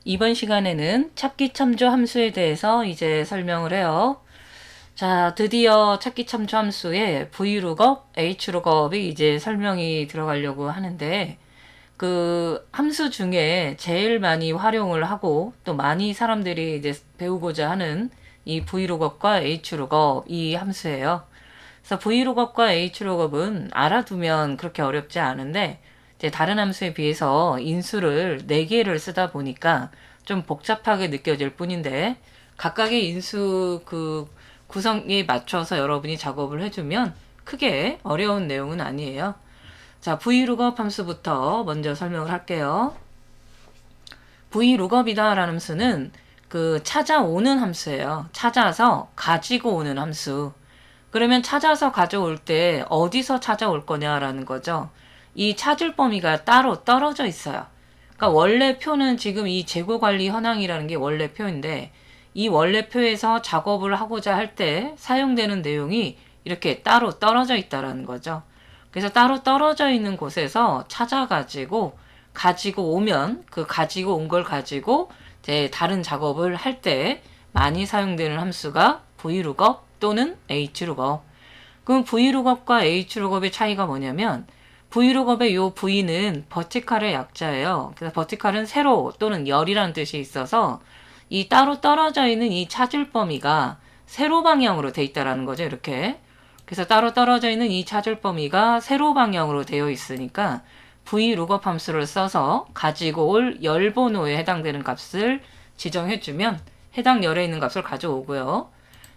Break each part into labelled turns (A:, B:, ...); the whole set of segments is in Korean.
A: 이번 시간에는 찾기 참조 함수에 대해서 이제 설명을 해요. 자, 드디어 찾기 참조 함수에 vlookup, hlookup이 이제 설명이 들어가려고 하는데, 그 함수 중에 제일 많이 활용을 하고 또 많이 사람들이 이제 배우고자 하는 이 vlookup과 hlookup 이 함수예요. 그래서 vlookup과 hlookup은 알아두면 그렇게 어렵지 않은데, 이제 다른 함수에 비해서 인수를 4개를 쓰다 보니까 좀 복잡하게 느껴질 뿐인데, 각각의 인수 그 구성에 맞춰서 여러분이 작업을 해주면 크게 어려운 내용은 아니에요. 자, vlookup 함수부터 먼저 설명을 할게요. vlookup이다 라는 함수는 그 찾아오는 함수예요. 찾아서 가지고 오는 함수. 그러면 찾아서 가져올 때 어디서 찾아올 거냐라는 거죠. 이 찾을 범위가 따로 떨어져 있어요. 그러니까 원래 표는 지금 이 재고관리 현황이라는 게 원래 표인데, 이 원래 표에서 작업을 하고자 할 때 사용되는 내용이 이렇게 따로 떨어져 있다라는 거죠. 그래서 따로 떨어져 있는 곳에서 찾아가지고 가지고 오면 그 가지고 온 걸 가지고 이제 다른 작업을 할 때 많이 사용되는 함수가 vlookup 또는 hlookup업. 그럼 vlookup과 hlookup의 차이가 뭐냐면, vlookup의 요 v는 버티칼의 약자예요. 그래서 버티칼은 세로 또는 열이라는 뜻이 있어서 이 따로 떨어져 있는 이 찾을 범위가 세로 방향으로 돼 있다라는 거죠. 이렇게. 그래서 따로 떨어져 있는 이 찾을 범위가 세로 방향으로 되어 있으니까 vlookup 함수를 써서 가지고 올 열 번호에 해당되는 값을 지정해주면 해당 열에 있는 값을 가져오고요.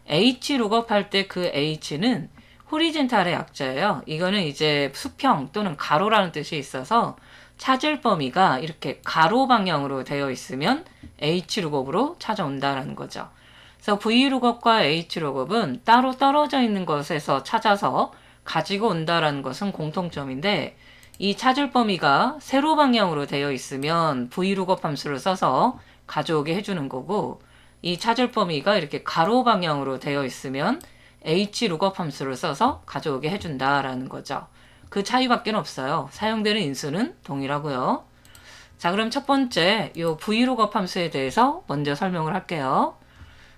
A: hlookup 할 때 그 h는 호리젠탈의 약자예요. 이거는 이제 수평 또는 가로라는 뜻이 있어서 찾을 범위가 이렇게 가로 방향으로 되어 있으면 hlookup으로 찾아온다라는 거죠. 그래서 vlookup과 hlookup은 따로 떨어져 있는 것에서 찾아서 가지고 온다라는 것은 공통점인데, 이 찾을 범위가 세로 방향으로 되어 있으면 vlookup 함수를 써서 가져오게 해주는 거고, 이 찾을 범위가 이렇게 가로 방향으로 되어 있으면 hlookup 함수를 써서 가져오게 해준다라는 거죠. 그 차이밖에 없어요. 사용되는 인수는 동일하고요. 자, 그럼 첫 번째 요 vlookup 함수에 대해서 먼저 설명을 할게요.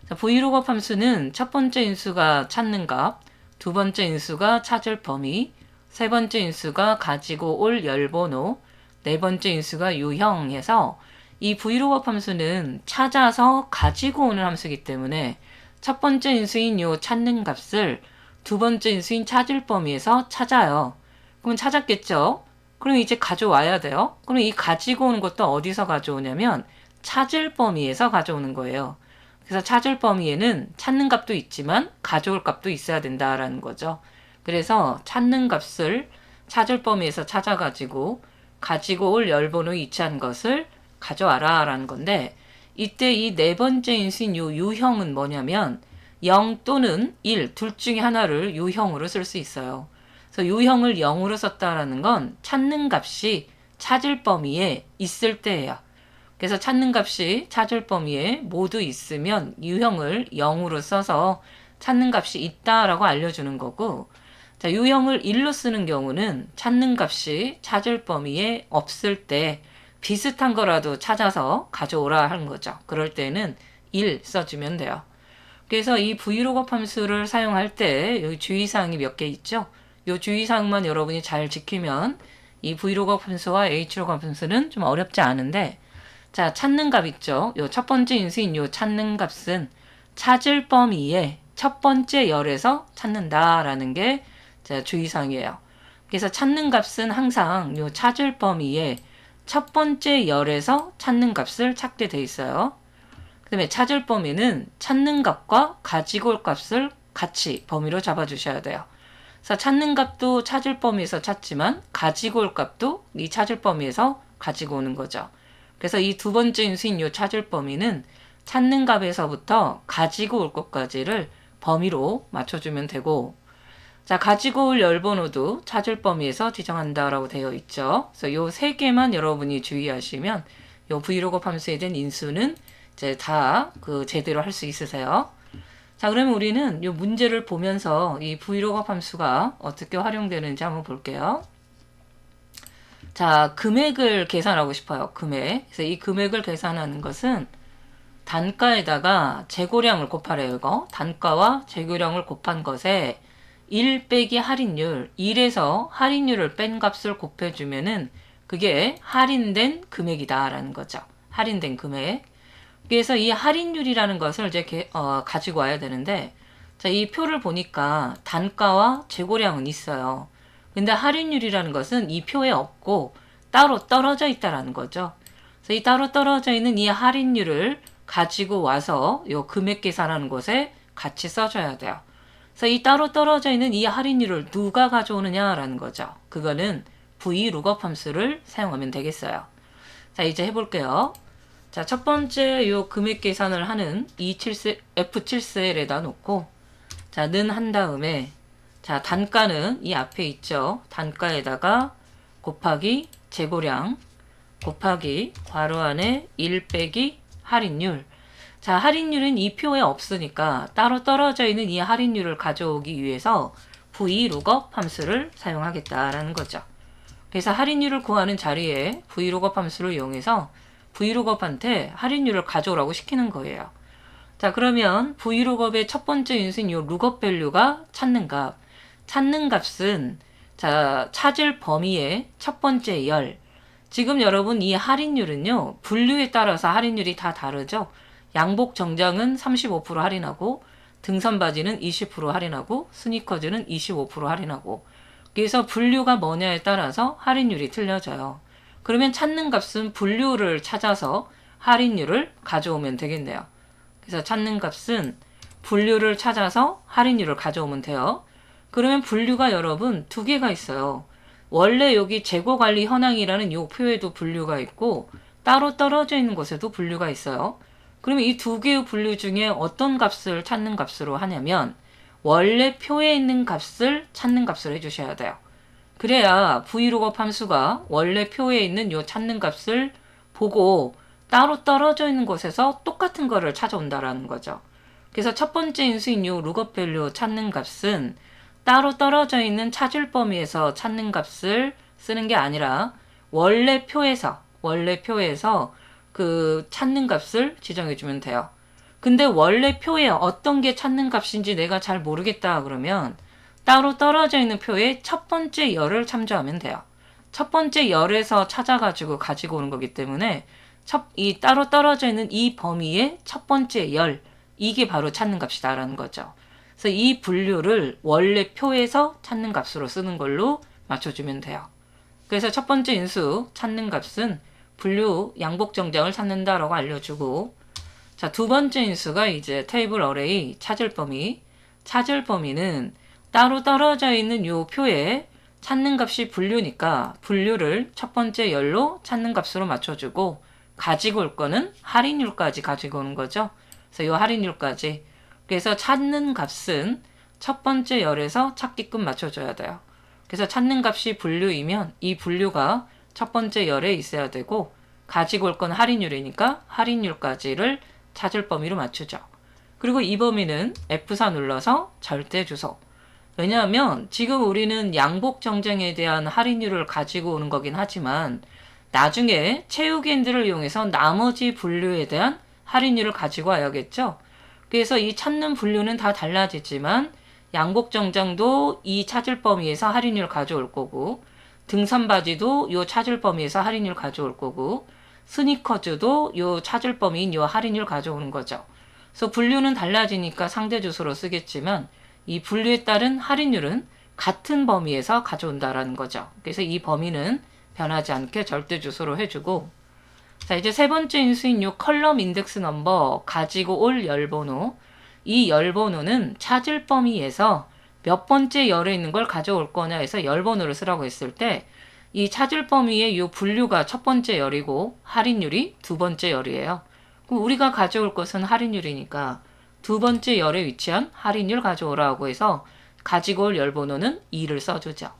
A: 자, vlookup 함수는 첫 번째 인수가 찾는 값, 두 번째 인수가 찾을 범위, 세 번째 인수가 가지고 올 열번호, 네 번째 인수가 유형해서 이 vlookup 함수는 찾아서 가지고 오는 함수이기 때문에 첫 번째 인수인 요 찾는 값을 두 번째 인수인 찾을 범위에서 찾아요. 그럼 찾았겠죠? 그럼 이제 가져와야 돼요. 그럼 이 가지고 오는 것도 어디서 가져오냐면 찾을 범위에서 가져오는 거예요. 그래서 찾을 범위에는 찾는 값도 있지만 가져올 값도 있어야 된다라는 거죠. 그래서 찾는 값을 찾을 범위에서 찾아가지고 가지고 올 열번호 이체한 것을 가져와라 라는 건데, 이때 이 네 번째 인수인 요 유형은 뭐냐면 0 또는 1 둘 중에 하나를 유형으로 쓸 수 있어요. 그래서 유형을 0으로 썼다라는 건 찾는 값이 찾을 범위에 있을 때예요. 그래서 찾는 값이 찾을 범위에 모두 있으면 유형을 0으로 써서 찾는 값이 있다라고 알려주는 거고, 자, 유형을 1로 쓰는 경우는 찾는 값이 찾을 범위에 없을 때 비슷한 거라도 찾아서 가져오라 하는 거죠. 그럴 때는 1 써주면 돼요. 그래서 이 vlookup 함수를 사용할 때 여기 주의사항이 몇 개 있죠. 이 주의사항만 여러분이 잘 지키면 이 vlookup 함수와 hlookup 함수는 좀 어렵지 않은데, 자, 찾는 값 있죠. 요 첫 번째 인수인 요 찾는 값은 찾을 범위에 첫 번째 열에서 찾는다라는 게 주의사항이에요. 그래서 찾는 값은 항상 요 찾을 범위에 첫 번째 열에서 찾는 값을 찾게 돼 있어요. 그 다음에 찾을 범위는 찾는 값과 가지고 올 값을 같이 범위로 잡아주셔야 돼요. 그래서 찾는 값도 찾을 범위에서 찾지만 가지고 올 값도 이 찾을 범위에서 가지고 오는 거죠. 그래서 이 두 번째 인수인 요 찾을 범위는 찾는 값에서부터 가지고 올 것까지를 범위로 맞춰주면 되고, 자, 가지고 올 열번호도 찾을 범위에서 지정한다라고 되어 있죠. 그래서 요 세 개만 여러분이 주의하시면 요 vlookup 함수에 대한 인수는 이제 다 그 제대로 할 수 있으세요. 자, 그러면 우리는 이 문제를 보면서 이 vlookup 함수가 어떻게 활용되는지 한번 볼게요. 자, 금액을 계산하고 싶어요. 금액. 그래서 이 금액을 계산하는 것은 단가에다가 재고량을 곱하래요. 이거 단가와 재고량을 곱한 것에 1 빼기 할인율, 1에서 할인율을 뺀 값을 곱해주면은 그게 할인된 금액이다 라는 거죠. 할인된 금액. 그래서 이 할인율이라는 것을 이제 가지고 와야 되는데, 자, 이 표를 보니까 단가와 재고량은 있어요. 근데 할인율이라는 것은 이 표에 없고 따로 떨어져 있다라는 거죠. 그래서 이 따로 떨어져 있는 이 할인율을 가지고 와서 요 금액 계산하는 곳에 같이 써줘야 돼요. 그래서 이 따로 떨어져 있는 이 할인율을 누가 가져오느냐라는 거죠. 그거는 VLOOKUP 함수를 사용하면 되겠어요. 자, 이제 해볼게요. 자, 첫 번째 요 금액 계산을 하는 F7셀에다 놓고, 자, 는 한 다음에, 자, 단가는 이 앞에 있죠. 단가에다가 곱하기 재고량 곱하기 괄호 안에 1 빼기 할인율. 자, 할인율은 이 표에 없으니까 따로 떨어져 있는 이 할인율을 가져오기 위해서 VLOOKUP 함수를 사용하겠다라는 거죠. 그래서 할인율을 구하는 자리에 VLOOKUP 함수를 이용해서 VLOOKUP한테 할인율을 가져오라고 시키는 거예요. 자, 그러면 VLOOKUP의 첫 번째 인수인 이 lookup 밸류가 찾는 값. 찾는 값은 자, 찾을 범위의 첫 번째 열. 지금 여러분 이 할인율은요, 분류에 따라서 할인율이 다 다르죠. 양복 정장은 35% 할인하고 등산 바지는 20% 할인하고 스니커즈는 25% 할인하고, 그래서 분류가 뭐냐에 따라서 할인율이 틀려져요. 그러면 찾는 값은 분류를 찾아서 할인율을 가져오면 되겠네요. 그래서 찾는 값은 분류를 찾아서 할인율을 가져오면 돼요. 그러면 분류가 여러분 두 개가 있어요. 원래 여기 재고관리 현황이라는 이 표에도 분류가 있고 따로 떨어져 있는 곳에도 분류가 있어요. 그러면 이 두 개의 분류 중에 어떤 값을 찾는 값으로 하냐면 원래 표에 있는 값을 찾는 값으로 해주셔야 돼요. 그래야 VLOOKUP 함수가 원래 표에 있는 요 찾는 값을 보고 따로 떨어져 있는 곳에서 똑같은 거를 찾아온다라는 거죠. 그래서 첫 번째 인수인 요 lookup 밸류 찾는 값은 따로 떨어져 있는 찾을 범위에서 찾는 값을 쓰는 게 아니라 원래 표에서 그 찾는 값을 지정해 주면 돼요. 근데 원래 표에 어떤 게 찾는 값인지 내가 잘 모르겠다 그러면 따로 떨어져 있는 표에 첫 번째 열을 참조하면 돼요. 첫 번째 열에서 찾아가지고 가지고 오는 거기 때문에 이 따로 떨어져 있는 이 범위의 첫 번째 열, 이게 바로 찾는 값이다라는 거죠. 그래서 이 분류를 원래 표에서 찾는 값으로 쓰는 걸로 맞춰주면 돼요. 그래서 첫 번째 인수 찾는 값은 분류 양복 정장을 찾는다라고 알려주고, 자, 두 번째 인수가 이제 테이블 어레이 찾을 범위. 찾을 범위는 따로 떨어져 있는 요 표에 찾는 값이 분류니까 분류를 첫 번째 열로 찾는 값으로 맞춰주고, 가지고 올 거는 할인율까지 가지고 오는 거죠. 그래서 요 할인율까지. 그래서 찾는 값은 첫 번째 열에서 찾기끔 맞춰줘야 돼요. 그래서 찾는 값이 분류이면 이 분류가 첫 번째 열에 있어야 되고, 가지고 올 건 할인율이니까 할인율까지를 찾을 범위로 맞추죠. 그리고 이 범위는 F4 눌러서 절대 주소. 왜냐하면 지금 우리는 양복 정장에 대한 할인율을 가지고 오는 거긴 하지만 나중에 체육인들을 이용해서 나머지 분류에 대한 할인율을 가지고 와야겠죠. 그래서 이 찾는 분류는 다 달라지지만 양복 정장도 이 찾을 범위에서 할인율 가져올 거고, 등산 바지도 요 찾을 범위에서 할인율 가져올 거고, 스니커즈도 요 찾을 범위인 요 할인율 가져오는 거죠. 그래서 분류는 달라지니까 상대 주소로 쓰겠지만 이 분류에 따른 할인율은 같은 범위에서 가져온다라는 거죠. 그래서 이 범위는 변하지 않게 절대 주소로 해주고, 자, 이제 세 번째 인수인 요 컬럼 인덱스 넘버 가지고 올 열번호. 이 열번호는 찾을 범위에서 몇 번째 열에 있는 걸 가져올 거냐 해서 열번호를 쓰라고 했을 때 이 찾을 범위의 요 분류가 첫 번째 열이고 할인율이 두 번째 열이에요. 그럼 우리가 가져올 것은 할인율이니까 두 번째 열에 위치한 할인율 가져오라고 해서 가지고 올 열번호는 2를 써주죠.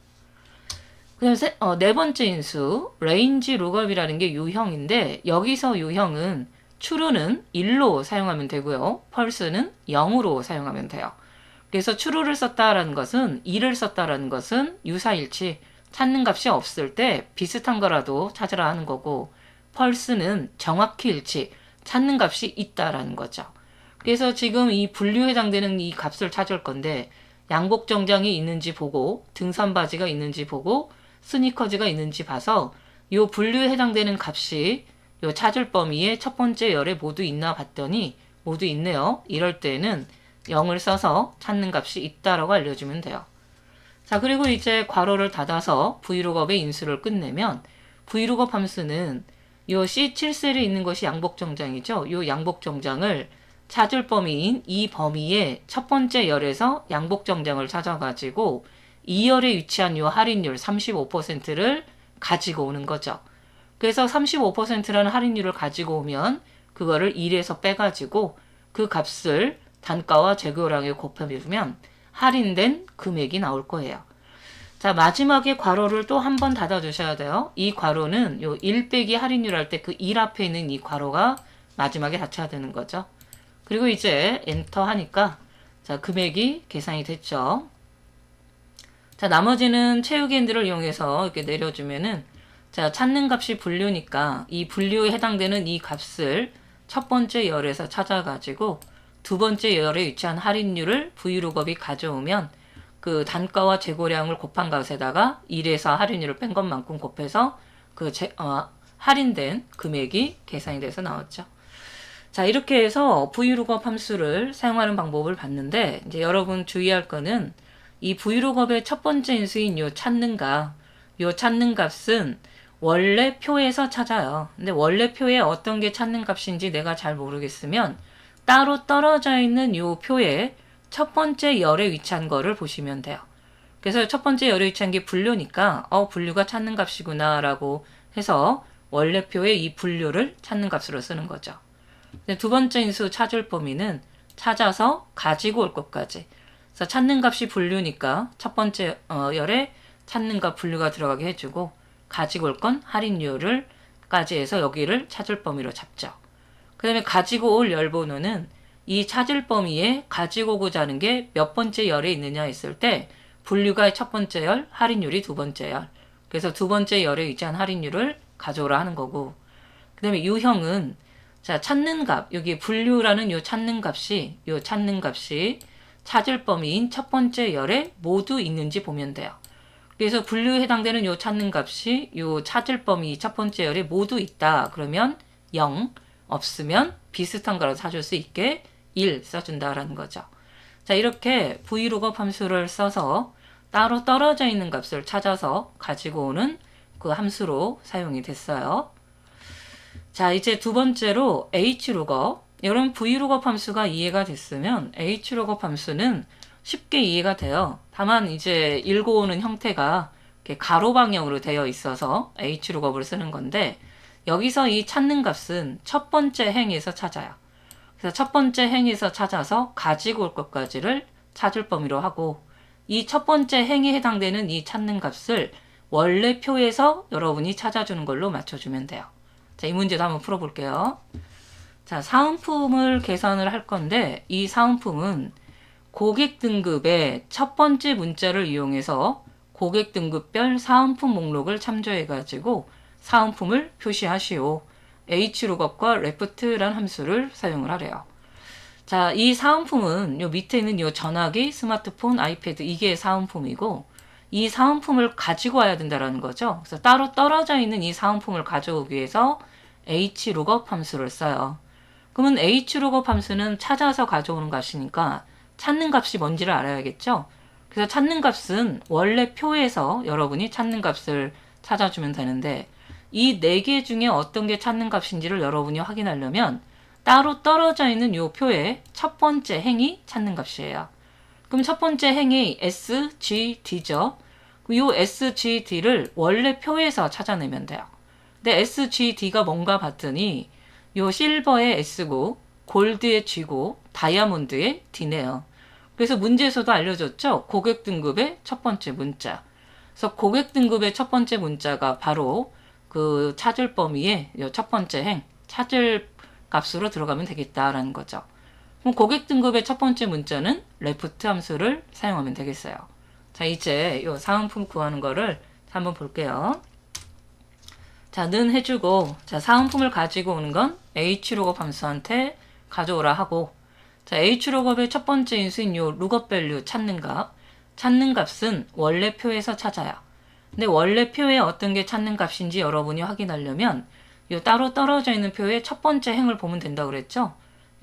A: 그다음 네 번째 인수 range lookup이라는 게 유형인데, 여기서 유형은 true는 1로 사용하면 되고요. false는 0으로 사용하면 돼요. 그래서 true를 썼다라는 것은 2를 썼다라는 것은 유사일치, 찾는 값이 없을 때 비슷한 거라도 찾으라 하는 거고, 펄스는 정확히 일치, 찾는 값이 있다라는 거죠. 그래서 지금 이 분류에 해당되는 이 값을 찾을 건데, 양복 정장이 있는지 보고, 등산 바지가 있는지 보고, 스니커즈가 있는지 봐서 이 분류에 해당되는 값이 이 찾을 범위의 첫 번째 열에 모두 있나 봤더니 모두 있네요. 이럴 때는 0을 써서 찾는 값이 있다라고 알려주면 돼요. 자, 그리고 이제 괄호를 닫아서 브이로그업의 인수를 끝내면 브이로그업 함수는 이 C7셀에 있는 것이 양복 정장이죠. 이 양복 정장을 찾을 범위인 이 범위의 첫 번째 열에서 양복 정장을 찾아가지고 이 열에 위치한 이 할인율 35%를 가지고 오는 거죠. 그래서 35%라는 할인율을 가지고 오면 그거를 1에서 빼가지고 그 값을 단가와 재고량에 곱해보면 할인된 금액이 나올 거예요. 자, 마지막에 괄호를 또 한 번 닫아주셔야 돼요. 이 괄호는 요 1 빼기 할인율 할 때 그 1 앞에 있는 이 괄호가 마지막에 닫혀야 되는 거죠. 그리고 이제 엔터 하니까 자, 금액이 계산이 됐죠. 자, 나머지는 채우기엔드를 이용해서 이렇게 내려주면은 자, 찾는 값이 분류니까 이 분류에 해당되는 이 값을 첫 번째 열에서 찾아가지고 두 번째 열에 위치한 할인율을 브이로그업이 가져오면 그 단가와 재고량을 곱한 값에다가 1에서 할인율을 뺀 것만큼 곱해서 그 할인된 금액이 계산이 돼서 나왔죠. 자, 이렇게 해서 브이로그업 함수를 사용하는 방법을 봤는데 이제 여러분 주의할 거는 이 브이로그업의 첫 번째 인수인 요 찾는 값은 원래 표에서 찾아요. 근데 원래 표에 어떤 게 찾는 값인지 내가 잘 모르겠으면 따로 떨어져 있는 요 표에 첫 번째 열에 위치한 거를 보시면 돼요. 그래서 첫 번째 열에 위치한 게 분류니까 분류가 찾는 값이구나 라고 해서 원래 표에 이 분류를 찾는 값으로 쓰는 거죠. 두 번째 인수 찾을 범위는 찾아서 가지고 올 것까지. 그래서 찾는 값이 분류니까 첫 번째 열에 찾는 값 분류가 들어가게 해주고 가지고 올 건 할인율을 까지 해서 여기를 찾을 범위로 잡죠. 그 다음에 가지고 올 열번호는 이 찾을 범위에 가지고 오고자 하는 게 몇 번째 열에 있느냐 했을 때 분류가 첫 번째 열, 할인율이 두 번째 열. 그래서 두 번째 열에 위치한 할인율을 가져오라 하는 거고, 그 다음에 유형은 자, 찾는 값, 여기 분류라는 요 찾는 값이 찾을 범위인 첫 번째 열에 모두 있는지 보면 돼요. 그래서 분류에 해당되는 요 찾는 값이 요 찾을 범위 첫 번째 열에 모두 있다. 그러면 0, 없으면 비슷한 거라도 찾을 수 있게 1 써준다라는 거죠. 자, 이렇게 브이로그업 함수를 써서 따로 떨어져 있는 값을 찾아서 가지고 오는 그 함수로 사용이 됐어요. 자, 이제 두 번째로 hlookup. 여러분 vlookup 함수가 이해가 됐으면 hlookup 함수는 쉽게 이해가 돼요. 다만 이제 읽어오는 형태가 이렇게 가로 방향으로 되어 있어서 hlookup을 쓰는 건데 여기서 이 찾는 값은 첫 번째 행에서 찾아요. 그래서 첫 번째 행에서 찾아서 가지고 올 것까지를 찾을 범위로 하고 이 첫 번째 행에 해당되는 이 찾는 값을 원래 표에서 여러분이 찾아주는 걸로 맞춰주면 돼요. 자, 이 문제도 한번 풀어볼게요. 자, 사은품을 계산을 할 건데 이 사은품은 고객 등급의 첫 번째 문자를 이용해서 고객 등급별 사은품 목록을 참조해가지고 사은품을 표시하시오. hlookup과 left라는 함수를 사용을 하래요. 자, 이 사은품은 요 밑에 있는 요 전화기, 스마트폰, 아이패드 이게 사은품이고 이 사은품을 가지고 와야 된다는 거죠. 그래서 따로 떨어져 있는 이 사은품을 가져오기 위해서 hlookup 함수를 써요. 그러면 hlookup 함수는 찾아서 가져오는 값이니까 찾는 값이 뭔지를 알아야겠죠. 그래서 찾는 값은 원래 표에서 여러분이 찾는 값을 찾아주면 되는데 이 네 개 중에 어떤 게 찾는 값인지를 여러분이 확인하려면 따로 떨어져 있는 이 표의 첫 번째 행이 찾는 값이에요. 그럼 첫 번째 행이 SGD죠. 이 SGD를 원래 표에서 찾아내면 돼요. 근데 SGD가 뭔가 봤더니 요 실버의 S고 골드의 G고 다이아몬드의 D네요. 그래서 문제에서도 알려줬죠. 고객 등급의 첫 번째 문자. 그래서 고객 등급의 첫 번째 문자가 바로 그 찾을 범위의 첫 번째 행, 찾을 값으로 들어가면 되겠다라는 거죠. 그럼 고객 등급의 첫 번째 문자는 left 함수를 사용하면 되겠어요. 자, 이제 이 사은품 구하는 거를 한번 볼게요. 자, 는 해주고, 자, 사은품을 가지고 오는 건 hlookup 함수한테 가져오라 하고, 자, hlookup의 첫 번째 인수인 요 lookup value 찾는 값. 찾는 값은 원래 표에서 찾아요. 근데 원래 표에 어떤 게 찾는 값인지 여러분이 확인하려면 요 따로 떨어져 있는 표의 첫 번째 행을 보면 된다고 그랬죠?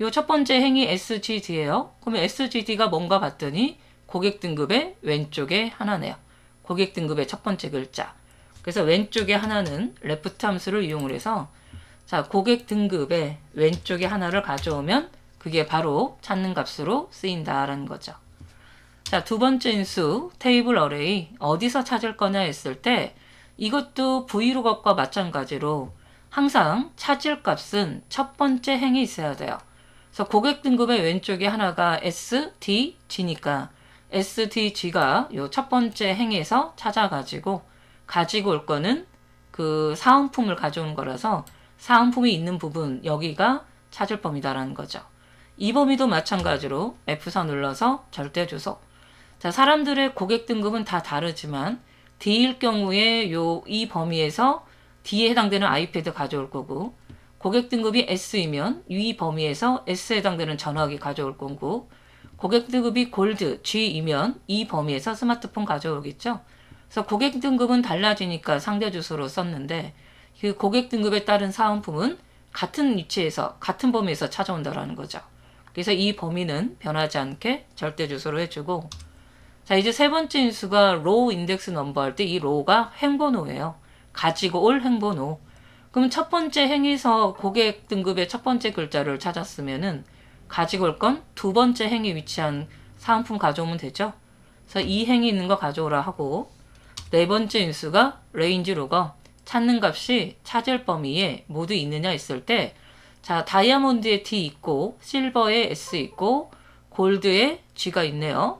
A: 요 첫 번째 행이 SGD예요. 그러면 SGD가 뭔가 봤더니 고객 등급의 왼쪽에 하나네요. 고객 등급의 첫 번째 글자. 그래서 왼쪽에 하나는 레프트 함수를 이용을 해서 자, 고객 등급의 왼쪽에 하나를 가져오면 그게 바로 찾는 값으로 쓰인다라는 거죠. 자, 두 번째 인수 테이블 어레이 어디서 찾을 거냐 했을 때 이것도 VLOOKUP과 마찬가지로 항상 찾을 값은 첫 번째 행이 있어야 돼요. 그래서 고객 등급의 왼쪽에 하나가 SDG니까 SDG가 요 첫 번째 행에서 찾아가지고 가지고 올 거는 그 사은품을 가져온 거라서 사은품이 있는 부분 여기가 찾을 범위다라는 거죠. 이 범위도 마찬가지로 F4 눌러서 절대 주소. 자, 사람들의 고객 등급은 다 다르지만 D일 경우에 이 범위에서 D에 해당되는 아이패드 가져올 거고 고객 등급이 S이면 이 범위에서 S에 해당되는 전화기 가져올 거고 고객 등급이 골드 G이면 이 범위에서 스마트폰 가져오겠죠. 그래서 고객 등급은 달라지니까 상대 주소로 썼는데 그 고객 등급에 따른 사은품은 같은 위치에서 같은 범위에서 찾아온다라는 거죠. 그래서 이 범위는 변하지 않게 절대 주소로 해주고 자, 이제 세 번째 인수가 로우 인덱스 넘버 할 때 이 로우가 행번호예요. 가지고 올 행번호. 그럼 첫 번째 행에서 고객 등급의 첫 번째 글자를 찾았으면은 가지고 올 건 두 번째 행에 위치한 사은품 가져오면 되죠. 그래서 이 행이 있는 거 가져오라 하고 네 번째 인수가 레인지 로거 찾는 값이 찾을 범위에 모두 있느냐 했을 때 자, 다이아몬드에 D 있고 실버에 S 있고 골드에 G가 있네요.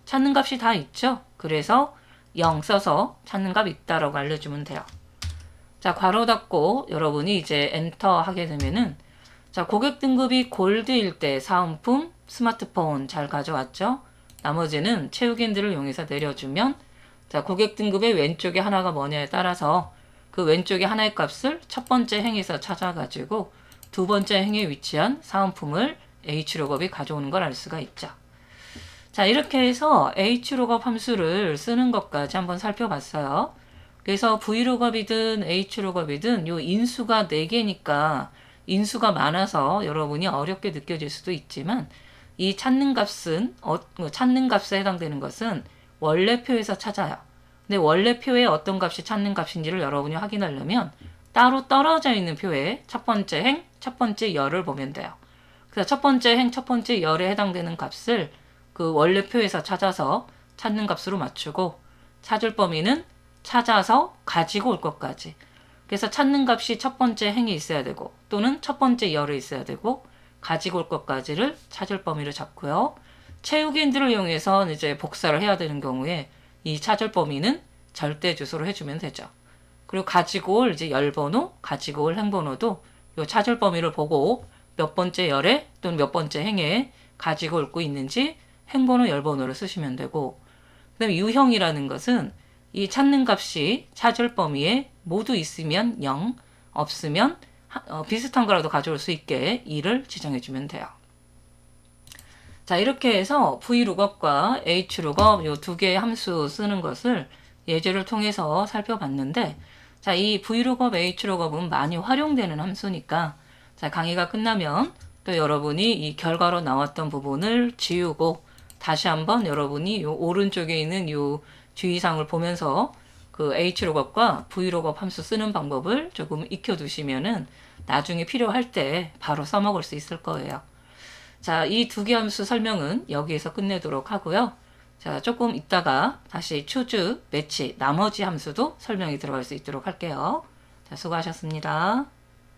A: 찾는 값이 다 있죠. 그래서 0 써서 찾는 값 있다라고 알려주면 돼요. 자, 괄호 닫고 여러분이 이제 엔터 하게 되면은 자, 고객 등급이 골드일 때 사은품 스마트폰 잘 가져왔죠. 나머지는 채우기인들을 이용해서 내려주면 자, 고객 등급의 왼쪽에 하나가 뭐냐에 따라서 그 왼쪽에 하나의 값을 첫 번째 행에서 찾아가지고 두 번째 행에 위치한 사은품을 hlookup이 가져오는 걸 알 수가 있죠. 자, 이렇게 해서 hLOOKUP 함수를 쓰는 것까지 한번 살펴봤어요. 그래서 VLOOKUP이든 hLOOKUP이든 요 인수가 4개니까 인수가 많아서 여러분이 어렵게 느껴질 수도 있지만 이 찾는 값은 찾는 값에 해당되는 것은 원래 표에서 찾아요. 근데 원래 표에 어떤 값이 찾는 값인지를 여러분이 확인하려면 따로 떨어져 있는 표에 첫 번째 행, 첫 번째 열을 보면 돼요. 그래서 첫 번째 행, 첫 번째 열에 해당되는 값을 그 원래 표에서 찾아서 찾는 값으로 맞추고 찾을 범위는 찾아서 가지고 올 것까지. 그래서 찾는 값이 첫 번째 행이 있어야 되고 또는 첫 번째 열에 있어야 되고 가지고 올 것까지를 찾을 범위를 잡고요. 채우기인들을 이용해서 이제 복사를 해야 되는 경우에 이 찾을 범위는 절대 주소로 해주면 되죠. 그리고 가지고 올 이제 열번호, 가지고 올 행번호도 이 찾을 범위를 보고 몇 번째 열에 또는 몇 번째 행에 가지고 올 거 있는지 행번호, 열번호를 쓰시면 되고 그 다음에 유형이라는 것은 이 찾는 값이 찾을 범위에 모두 있으면 0, 없으면 비슷한 거라도 가져올 수 있게 2를 지정해주면 돼요. 자, 이렇게 해서 VLOOKUP과 hLOOKUP 이 두 개의 함수 쓰는 것을 예제를 통해서 살펴봤는데 자, 이 VLOOKUP, hLOOKUP은 많이 활용되는 함수니까 자, 강의가 끝나면 또 여러분이 이 결과로 나왔던 부분을 지우고 다시 한번 여러분이 요 오른쪽에 있는 요 주의사항을 보면서 그 hLOOKUP과 VLOOKUP 함수 쓰는 방법을 조금 익혀두시면은 나중에 필요할 때 바로 써먹을 수 있을 거예요. 자, 이 두 개 함수 설명은 여기에서 끝내도록 하고요. 자, 조금 있다가 다시 choose, match, 나머지 함수도 설명이 들어갈 수 있도록 할게요. 자, 수고하셨습니다.